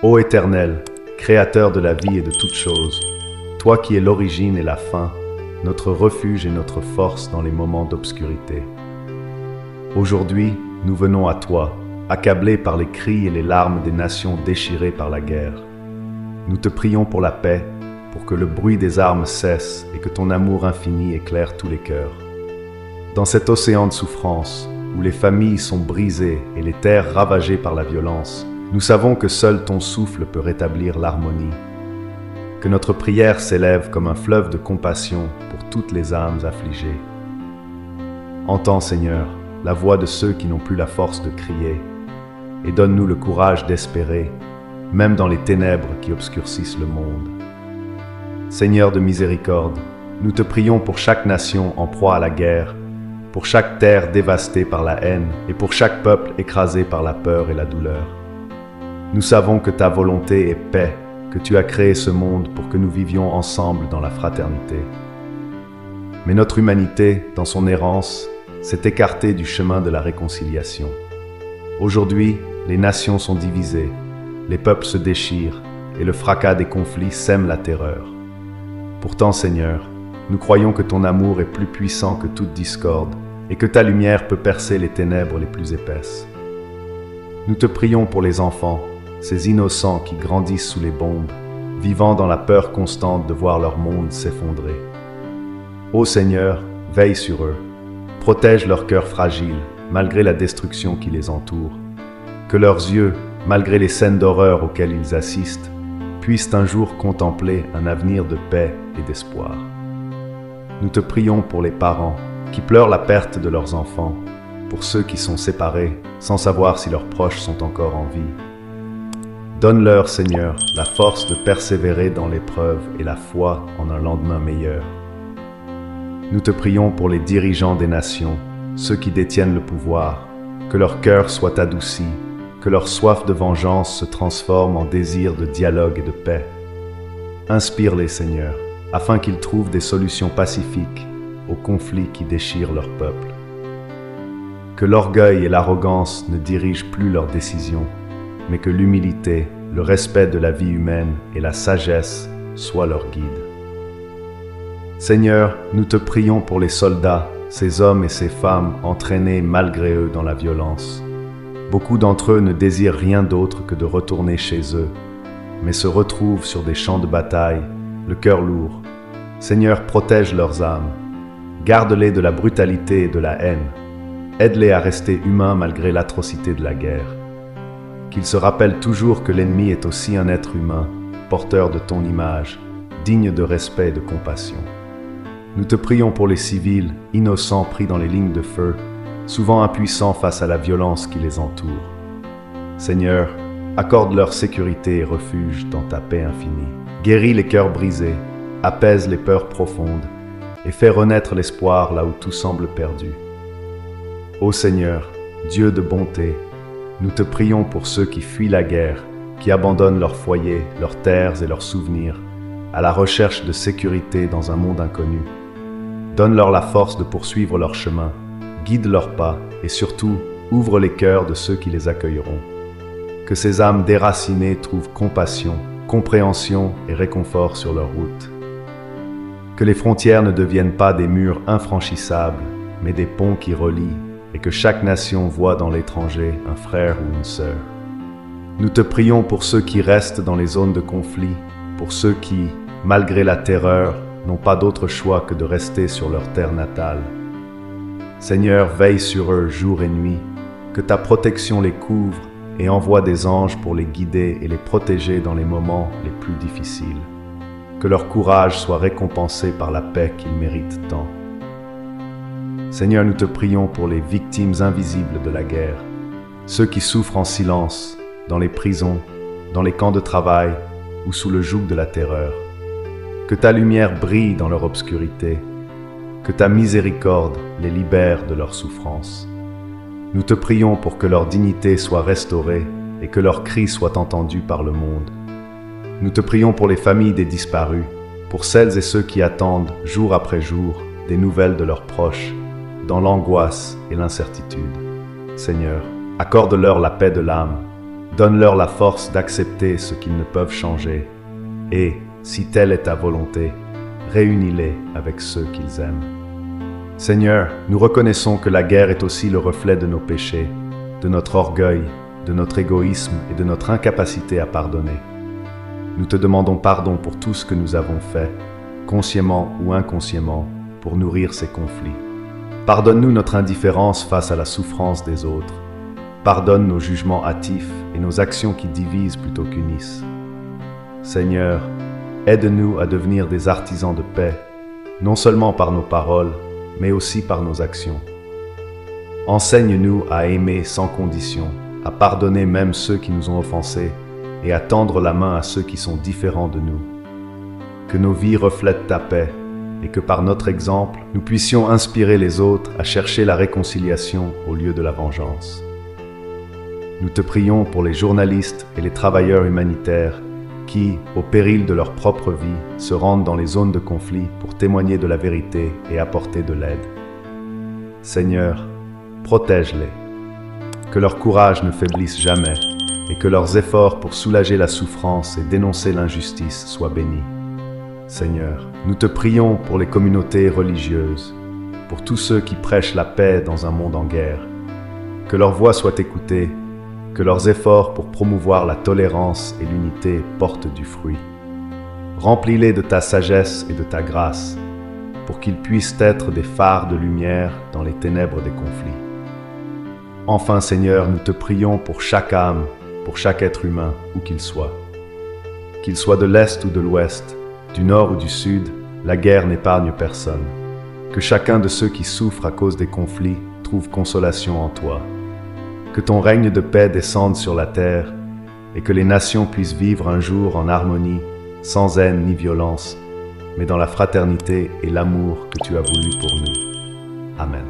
Ô Éternel, Créateur de la vie et de toutes choses, toi qui es l'origine et la fin, notre refuge et notre force dans les moments d'obscurité. Aujourd'hui, nous venons à toi, accablés par les cris et les larmes des nations déchirées par la guerre. Nous te prions pour la paix, pour que le bruit des armes cesse et que ton amour infini éclaire tous les cœurs. Dans cet océan de souffrance, où les familles sont brisées et les terres ravagées par la violence, nous savons que seul ton souffle peut rétablir l'harmonie. Que notre prière s'élève comme un fleuve de compassion pour toutes les âmes affligées. Entends, Seigneur, la voix de ceux qui n'ont plus la force de crier, et donne-nous le courage d'espérer, même dans les ténèbres qui obscurcissent le monde. Seigneur de miséricorde, nous te prions pour chaque nation en proie à la guerre, pour chaque terre dévastée par la haine et pour chaque peuple écrasé par la peur et la douleur. Nous savons que ta volonté est paix, que tu as créé ce monde pour que nous vivions ensemble dans la fraternité. Mais notre humanité, dans son errance, s'est écartée du chemin de la réconciliation. Aujourd'hui, les nations sont divisées, les peuples se déchirent et le fracas des conflits sème la terreur. Pourtant, Seigneur, nous croyons que ton amour est plus puissant que toute discorde et que ta lumière peut percer les ténèbres les plus épaisses. Nous te prions pour les enfants, ces innocents qui grandissent sous les bombes, vivant dans la peur constante de voir leur monde s'effondrer. Ô Seigneur, veille sur eux, protège leur cœur fragile, malgré la destruction qui les entoure. Que leurs yeux, malgré les scènes d'horreur auxquelles ils assistent, puissent un jour contempler un avenir de paix et d'espoir. Nous te prions pour les parents qui pleurent la perte de leurs enfants, pour ceux qui sont séparés sans savoir si leurs proches sont encore en vie. Donne-leur, Seigneur, la force de persévérer dans l'épreuve et la foi en un lendemain meilleur. Nous te prions pour les dirigeants des nations, ceux qui détiennent le pouvoir, que leur cœur soit adouci, que leur soif de vengeance se transforme en désir de dialogue et de paix. Inspire-les, Seigneur, afin qu'ils trouvent des solutions pacifiques aux conflits qui déchirent leur peuple. Que l'orgueil et l'arrogance ne dirigent plus leurs décisions, mais que l'humilité, le respect de la vie humaine et la sagesse soient leur guide. Seigneur, nous te prions pour les soldats, ces hommes et ces femmes entraînés malgré eux dans la violence. Beaucoup d'entre eux ne désirent rien d'autre que de retourner chez eux, mais se retrouvent sur des champs de bataille, le cœur lourd. Seigneur, protège leurs âmes, garde-les de la brutalité et de la haine, aide-les à rester humains malgré l'atrocité de la guerre. Qu'ils se rappellent toujours que l'ennemi est aussi un être humain, porteur de ton image, digne de respect et de compassion. Nous te prions pour les civils, innocents pris dans les lignes de feu, souvent impuissants face à la violence qui les entoure. Seigneur, accorde leur sécurité et refuge dans ta paix infinie. Guéris les cœurs brisés, apaise les peurs profondes et fais renaître l'espoir là où tout semble perdu. Ô Seigneur, Dieu de bonté, nous te prions pour ceux qui fuient la guerre, qui abandonnent leurs foyers, leurs terres et leurs souvenirs, à la recherche de sécurité dans un monde inconnu. Donne-leur la force de poursuivre leur chemin, guide leurs pas et surtout ouvre les cœurs de ceux qui les accueilleront. Que ces âmes déracinées trouvent compassion, compréhension et réconfort sur leur route. Que les frontières ne deviennent pas des murs infranchissables, mais des ponts qui relient, et que chaque nation voit dans l'étranger un frère ou une sœur. Nous te prions pour ceux qui restent dans les zones de conflit, pour ceux qui, malgré la terreur, n'ont pas d'autre choix que de rester sur leur terre natale. Seigneur, veille sur eux jour et nuit, que ta protection les couvre et envoie des anges pour les guider et les protéger dans les moments les plus difficiles. Que leur courage soit récompensé par la paix qu'ils méritent tant. Seigneur, nous te prions pour les victimes invisibles de la guerre, ceux qui souffrent en silence, dans les prisons, dans les camps de travail ou sous le joug de la terreur. Que ta lumière brille dans leur obscurité, que ta miséricorde les libère de leur souffrance. Nous te prions pour que leur dignité soit restaurée et que leurs cris soient entendus par le monde. Nous te prions pour les familles des disparus, pour celles et ceux qui attendent, jour après jour, des nouvelles de leurs proches, dans l'angoisse et l'incertitude. Seigneur, accorde-leur la paix de l'âme, Donne-leur la force d'accepter ce qu'ils ne peuvent changer. Et, si telle est ta volonté, réunis-les avec ceux qu'ils aiment. Seigneur, nous reconnaissons que la guerre est aussi le reflet de nos péchés, de notre orgueil, de notre égoïsme et de notre incapacité à pardonner. Nous te demandons pardon pour tout ce que nous avons fait, consciemment ou inconsciemment, pour nourrir ces conflits. Pardonne-nous notre indifférence face à la souffrance des autres. Pardonne nos jugements hâtifs et nos actions qui divisent plutôt qu'unissent. Seigneur, aide-nous à devenir des artisans de paix, non seulement par nos paroles, mais aussi par nos actions. Enseigne-nous à aimer sans condition, à pardonner même ceux qui nous ont offensés et à tendre la main à ceux qui sont différents de nous. Que nos vies reflètent ta paix et que par notre exemple, nous puissions inspirer les autres à chercher la réconciliation au lieu de la vengeance. Nous te prions pour les journalistes et les travailleurs humanitaires qui, au péril de leur propre vie, se rendent dans les zones de conflit pour témoigner de la vérité et apporter de l'aide. Seigneur, protège-les. Que leur courage ne faiblisse jamais et que leurs efforts pour soulager la souffrance et dénoncer l'injustice soient bénis. Seigneur, nous te prions pour les communautés religieuses, pour tous ceux qui prêchent la paix dans un monde en guerre. Que leur voix soit écoutée, que leurs efforts pour promouvoir la tolérance et l'unité portent du fruit. Remplis-les de ta sagesse et de ta grâce, pour qu'ils puissent être des phares de lumière dans les ténèbres des conflits. Enfin, Seigneur, nous te prions pour chaque âme, pour chaque être humain, où qu'il soit. Qu'il soit de l'Est ou de l'Ouest, du Nord ou du Sud, la guerre n'épargne personne. Que chacun de ceux qui souffrent à cause des conflits trouve consolation en toi. Que ton règne de paix descende sur la terre et que les nations puissent vivre un jour en harmonie, sans haine ni violence, mais dans la fraternité et l'amour que tu as voulu pour nous. Amen.